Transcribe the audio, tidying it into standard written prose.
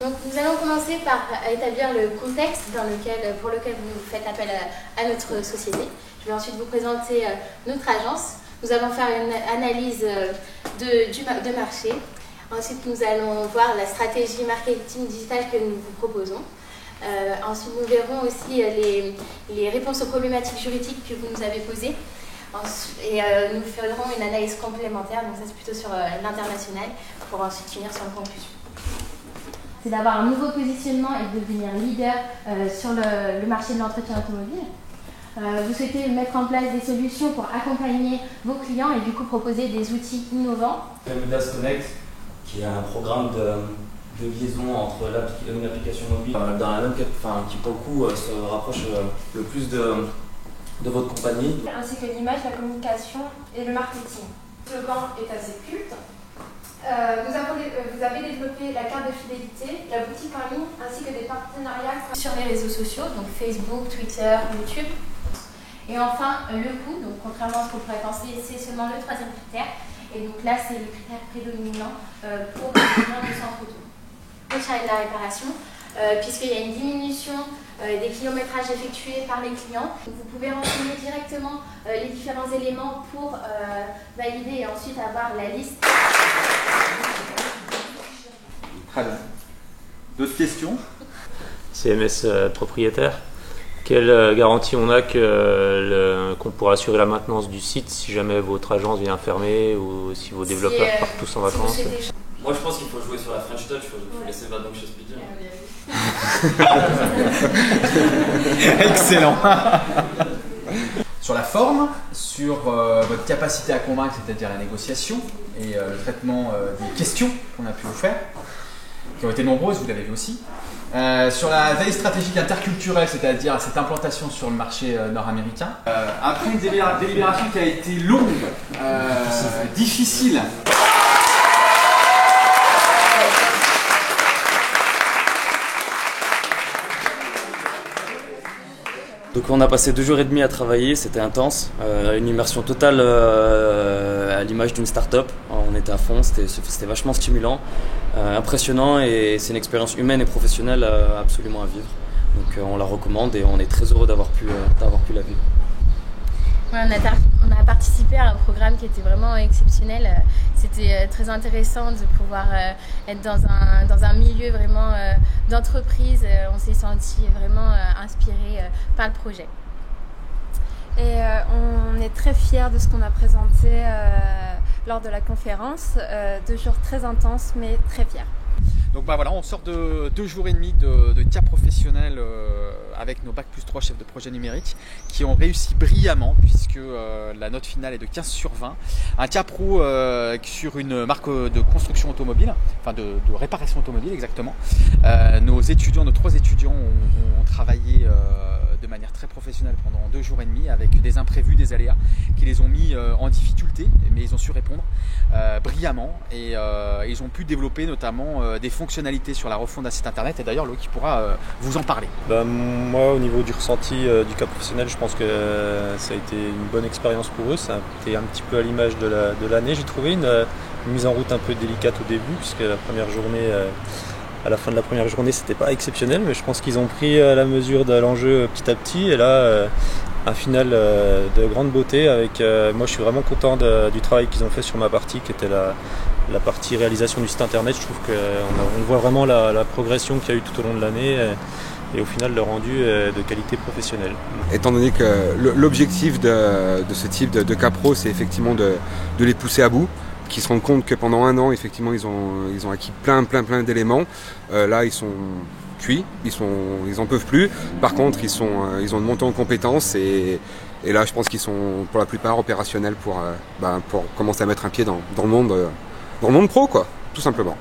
Donc, nous allons commencer par établir le contexte pour lequel vous faites appel à notre société. Je vais ensuite vous présenter notre agence. Nous allons faire une analyse de marché. Ensuite, nous allons voir la stratégie marketing digital que nous vous proposons. Ensuite, nous verrons aussi les réponses aux problématiques juridiques que vous nous avez posées. Et nous ferons une analyse complémentaire, donc ça c'est plutôt sur l'international, pour ensuite finir sur une conclusion. C'est d'avoir un nouveau positionnement et de devenir leader sur le marché de l'entretien automobile. Vous souhaitez mettre en place des solutions pour accompagner vos clients et du coup proposer des outils innovants. Medas Connect, qui est un programme de liaison entre une application mobile dans la même qui pour le coup se rapproche le plus de votre compagnie. Ainsi que l'image, la communication et le marketing. Le slogan est assez culte. Vous avez développé la carte de fidélité, la boutique en ligne, ainsi que des partenariats sur les réseaux sociaux, donc Facebook, Twitter, YouTube. Et enfin, le coût, donc contrairement à ce qu'on pourrait penser, c'est seulement le troisième critère. Et donc là, c'est le critère prédominant pour le client de centre auto. Le charge de la réparation, puisqu'il y a une diminution des kilométrages effectués par les clients. Vous pouvez renseigner directement les différents éléments pour valider et ensuite avoir la liste. Très bien. D'autres questions? CMS propriétaire. Quelle garantie on a qu'on pourra assurer la maintenance du site si jamais votre agence vient fermer ou si vos développeurs partent tous en vacances? Moi je pense qu'il faut jouer sur la French Touch, il faut laisser Bad Bank chez Speedy. Excellent. Sur la forme, sur votre capacité à convaincre, c'est-à-dire la négociation et le traitement des questions qu'on a pu vous faire, qui ont été nombreuses, vous l'avez vu aussi. Sur la veille stratégique interculturelle, c'est-à-dire cette implantation sur le marché nord-américain. Après une délibération qui a été longue, difficile. Donc on a passé 2 jours et demi à travailler, c'était intense, une immersion totale à l'image d'une start-up. On était à fond, c'était vachement stimulant, impressionnant et c'est une expérience humaine et professionnelle absolument à vivre. Donc on la recommande et on est très heureux d'avoir pu la vivre. Ouais, on a participé à un programme qui était vraiment exceptionnel. C'était très intéressant de pouvoir être dans un milieu vraiment d'entreprise. On s'est senti vraiment inspiré par le projet. Et on est très fiers de ce qu'on a présenté lors de la conférence. 2 jours très intenses mais très fiers. Donc voilà, on sort de 2 jours et demi de cas professionnels avec nos Bac+3 chefs de projet numérique qui ont réussi brillamment puisque la note finale est de 15 sur 20. Un cas pro sur une marque de construction automobile, enfin de réparation automobile exactement. Nos 3 étudiants ont travaillé de manière très professionnelle pendant 2 jours et demi avec des imprévus, des aléas qui les ont mis en difficulté, mais ils ont su répondre brillamment et ils ont pu développer notamment des fonctionnalités sur la refonte d'un site internet et d'ailleurs Loïc pourra vous en parler. Moi au niveau du ressenti du cas professionnel, je pense que ça a été une bonne expérience pour eux, ça a été un petit peu à l'image de l'année. J'ai trouvé une mise en route un peu délicate au début puisque la première journée à la fin de la première journée, c'était pas exceptionnel, mais je pense qu'ils ont pris la mesure de l'enjeu petit à petit. Et là, un final de grande beauté. Moi, je suis vraiment content du travail qu'ils ont fait sur ma partie, qui était la partie réalisation du site internet. Je trouve qu'on voit vraiment la progression qu'il y a eu tout au long de l'année. Et au final, le rendu est de qualité professionnelle. Étant donné que l'objectif de ce type de cas pro, c'est effectivement de les pousser à bout, qui se rendent compte que pendant 1 an, effectivement, ils ont acquis plein d'éléments. Là, ils sont cuits, ils en peuvent plus. Par contre, ils ont une montée en compétences et là, je pense qu'ils sont pour la plupart opérationnels pour commencer à mettre un pied dans le monde pro, quoi, tout simplement.